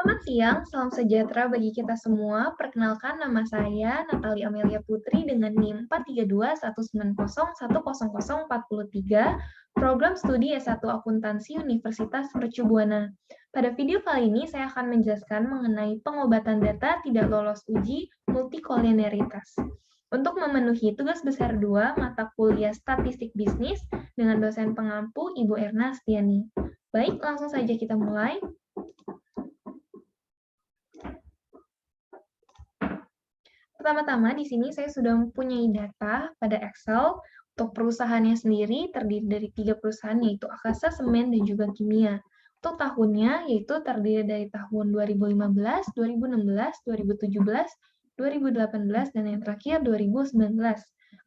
Selamat siang, salam sejahtera bagi kita semua. Perkenalkan, nama saya Natalie Amelia Putri dengan NIM 43219010043, program studi S1 Akuntansi Universitas Mercu Buana. Pada video kali ini, saya akan menjelaskan mengenai pengobatan data tidak lolos uji multikolinialitas. Untuk memenuhi tugas besar 2 mata kuliah Statistik Bisnis dengan dosen pengampu Ibu Erna Astiani. Baik, langsung saja kita mulai. Pertama-tama di sini saya sudah mempunyai data pada Excel untuk perusahaannya sendiri terdiri dari 3 perusahaan yaitu Akasa, Semen, dan juga Kimia. Untuk tahunnya yaitu terdiri dari tahun 2015, 2016, 2017, 2018, dan yang terakhir 2019.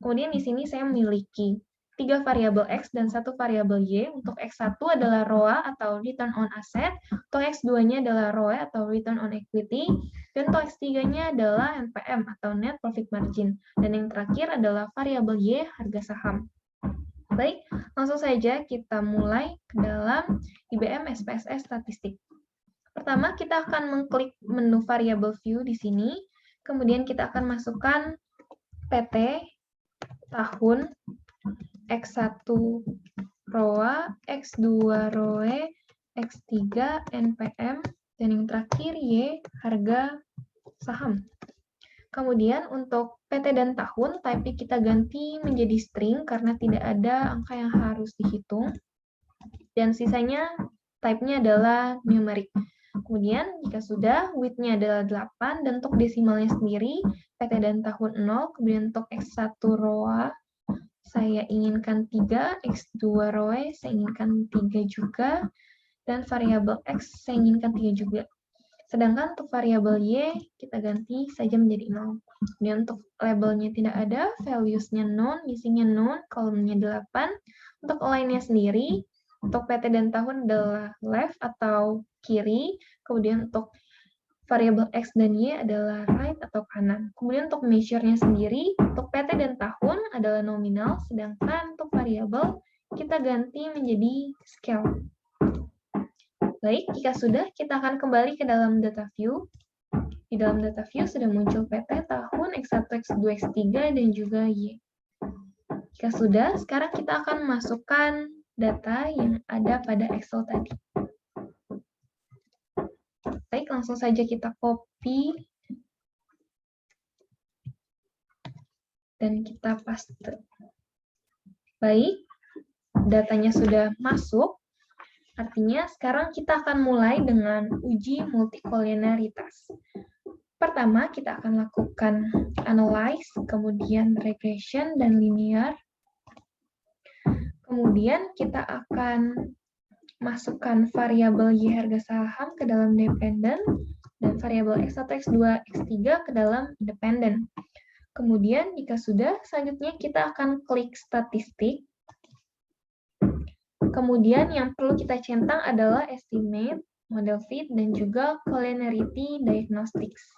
Kemudian di sini saya memiliki 3 variabel X dan 1 variabel Y. Untuk X1 adalah ROA atau Return on Asset, untuk X2-nya adalah ROE atau Return on Equity, dan untuk X3-nya adalah NPM atau Net Profit Margin. Dan yang terakhir adalah variabel Y, harga saham. Baik, langsung saja kita mulai ke dalam IBM SPSS Statistik. Pertama, kita akan mengklik menu variable view di sini. Kemudian kita akan masukkan PT, tahun, X1 ROA, X2 ROE, X3 NPM, dan yang terakhir Y, harga saham. Kemudian untuk PT dan tahun, type kita ganti menjadi string karena tidak ada angka yang harus dihitung. Dan sisanya type-nya adalah numeric. Kemudian jika sudah, width-nya adalah 8, dan untuk desimalnya sendiri, PT dan tahun 0, kemudian untuk X1 ROA, saya inginkan 3, X2 ROE, saya inginkan 3 juga, dan variabel X saya inginkan 3 juga. Sedangkan untuk variabel Y, kita ganti saja menjadi 0. Kemudian untuk labelnya tidak ada, values-nya none, missing-nya none, kolomnya 8. Untuk align-nya sendiri, untuk PT dan tahun adalah left atau kiri, kemudian untuk variabel X dan Y adalah right atau kanan. Kemudian untuk measure-nya sendiri, untuk PT dan tahun adalah nominal, sedangkan untuk variabel kita ganti menjadi scale. Baik, jika sudah, kita akan kembali ke dalam data view. Di dalam data view sudah muncul PT, tahun, X1, X2, X3, dan juga Y. Jika sudah, sekarang kita akan masukkan data yang ada pada Excel tadi. Baik, langsung saja kita copy dan kita paste. Baik, datanya sudah masuk. Artinya sekarang kita akan mulai dengan uji multikolinialitas. Pertama, kita akan lakukan analyze, kemudian regression dan linear. Kemudian kita akan masukkan variabel Y harga saham ke dalam dependent dan variabel X1, X2, X3 ke dalam independent. Kemudian jika sudah, selanjutnya kita akan klik statistik. Kemudian yang perlu kita centang adalah estimate, model fit, dan juga collinearity diagnostics.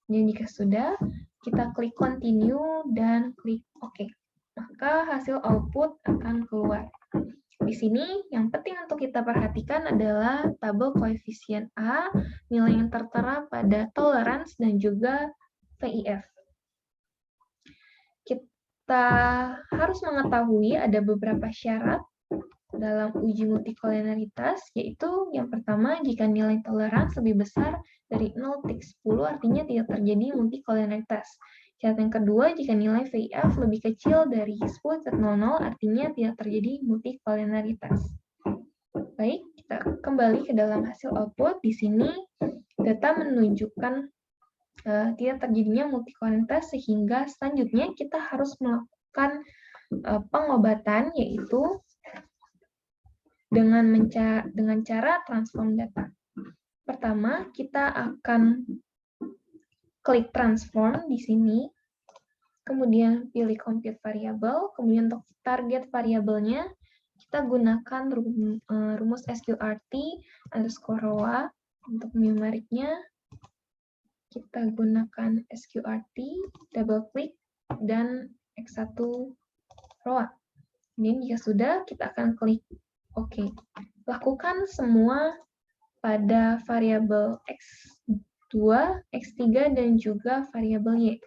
Dan jika sudah, kita klik continue dan klik OK. Maka hasil output akan keluar. Di sini yang penting untuk kita perhatikan adalah tabel koefisien A, nilai yang tertera pada tolerance, dan juga VIF. Kita harus mengetahui ada beberapa syarat dalam uji multikolinialitas, yaitu yang pertama, jika nilai toleransi lebih besar dari 0,10 artinya tidak terjadi multikolinialitas. Syarat yang kedua, jika nilai VIF lebih kecil dari 10,00 artinya tidak terjadi multikolinialitas. Baik, kita kembali ke dalam hasil output. Di sini data menunjukkan tidak terjadinya multikolinialitas, sehingga selanjutnya kita harus melakukan pengobatan, yaitu dengan cara transform data. Pertama, kita akan klik transform di sini, kemudian pilih compute variable, kemudian untuk target variabelnya, kita gunakan rumus SQRT underscore ROA. Untuk numeriknya, kita gunakan SQRT, double klik, dan X1 ROA. Kemudian jika sudah, kita akan klik OK. Lakukan semua pada variabel X2, X3, dan juga variabel Y.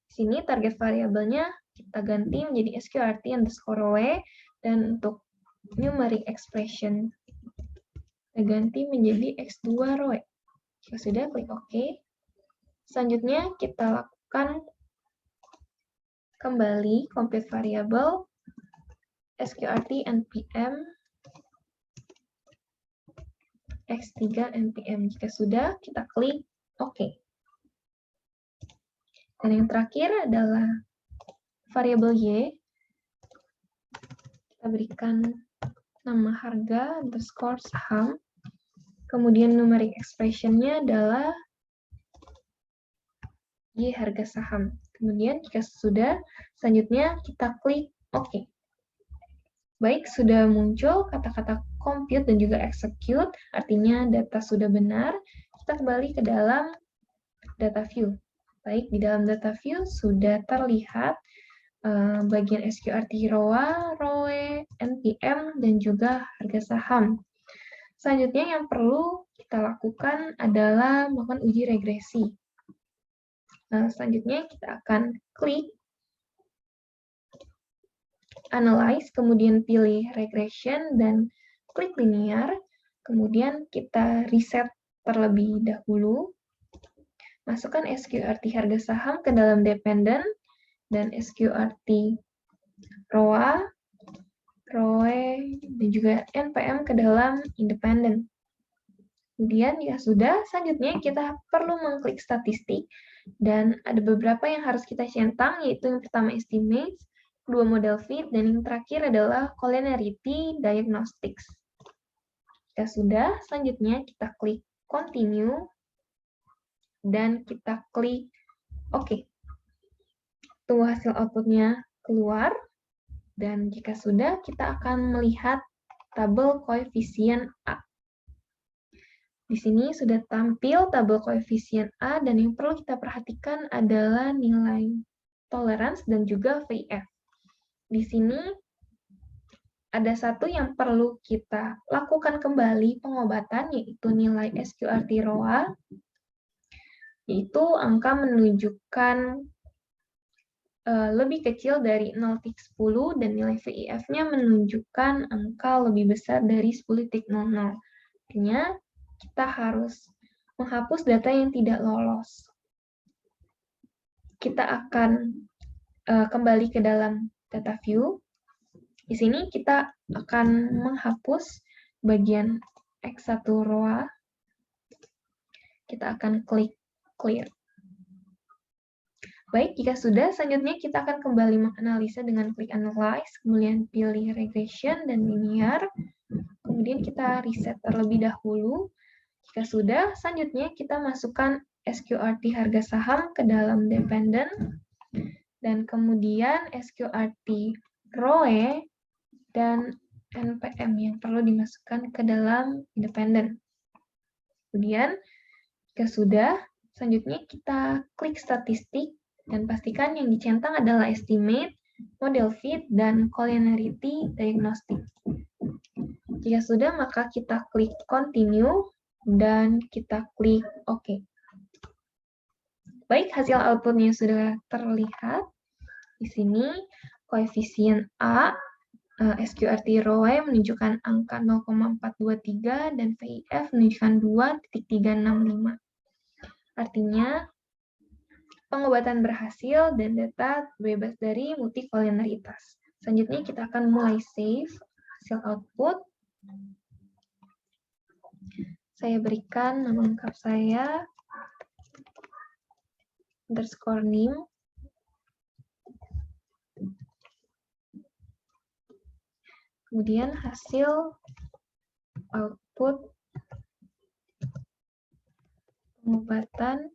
Di sini target variabelnya kita ganti menjadi sqrt_row, dan untuk numeric expression kita ganti menjadi X2 row. Jika sudah, klik OK. Selanjutnya kita lakukan kembali compute variabel sqrt npm x3 npm. Jika sudah, kita klik OK. Dan yang terakhir adalah variabel Y. Kita berikan nama harga underscore saham. Kemudian numeric expression-nya adalah Y harga saham. Kemudian jika sudah, selanjutnya kita klik OK. Baik, sudah muncul kata-kata compute dan juga execute, artinya data sudah benar. Kita kembali ke dalam data view. Baik, di dalam data view sudah terlihat bagian sqrt row, npm, dan juga harga saham. Selanjutnya yang perlu kita lakukan adalah melakukan uji regresi. Selanjutnya kita akan klik Analyze, kemudian pilih Regression, dan klik Linear. Kemudian kita reset terlebih dahulu. Masukkan sqrt harga saham ke dalam dependent, dan sqrt row, dan juga npm ke dalam independent. Kemudian ya sudah, selanjutnya kita perlu mengklik statistik, dan ada beberapa yang harus kita centang, yaitu yang pertama estimates, kedua model fit, dan yang terakhir adalah collinearity diagnostics. Jika sudah, selanjutnya kita klik continue, dan kita klik OK. Tunggu hasil outputnya keluar, dan jika sudah, kita akan melihat tabel koefisien A. Di sini sudah tampil tabel koefisien A, dan yang perlu kita perhatikan adalah nilai tolerance dan juga VF. Di sini ada satu yang perlu kita lakukan kembali pengobatan, yaitu nilai sqrt row, yaitu angka menunjukkan lebih kecil dari 0,10, dan nilai VIF-nya menunjukkan angka lebih besar dari 10,00. Artinya, kita harus menghapus data yang tidak lolos. Kita akan kembali ke dalam data view. Di sini kita akan menghapus bagian X1 row. Kita akan klik clear. Baik, jika sudah, selanjutnya kita akan kembali menganalisa dengan klik Analyze, kemudian pilih Regression dan Linear, kemudian kita reset terlebih dahulu. Jika sudah, selanjutnya kita masukkan sqrt harga saham ke dalam dependent, dan kemudian sqrt row dan npm yang perlu dimasukkan ke dalam independent. Kemudian, jika sudah, selanjutnya kita klik statistik, dan pastikan yang dicentang adalah estimate, model fit, dan collinearity diagnostic. Jika sudah, maka kita klik continue, dan kita klik OK. Baik, hasil outputnya sudah terlihat. Di sini, koefisien A, sqrt row menunjukkan angka 0,423, dan VIF menunjukkan 2,365. Artinya, pengobatan berhasil dan data bebas dari multicollinearitas. Selanjutnya kita akan mulai save hasil output. Saya berikan nama lengkap saya, _name. Kemudian hasil output pengobatan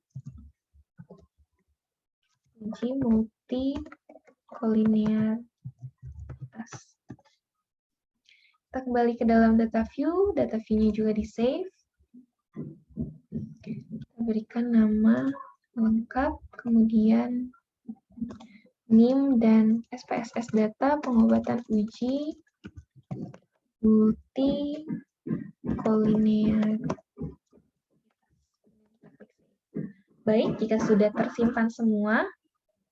uji multicollinearitas. Kita kembali ke dalam data view-nya juga di-save. Kita berikan nama lengkap, kemudian NIM dan SPSS data pengobatan uji multicollinearitas. multikolineritas. Baik, jika sudah tersimpan semua,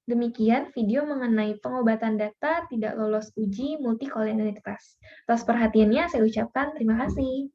demikian video mengenai pengobatan data tidak lolos uji multikolineritas. Atas perhatiannya saya ucapkan terima kasih.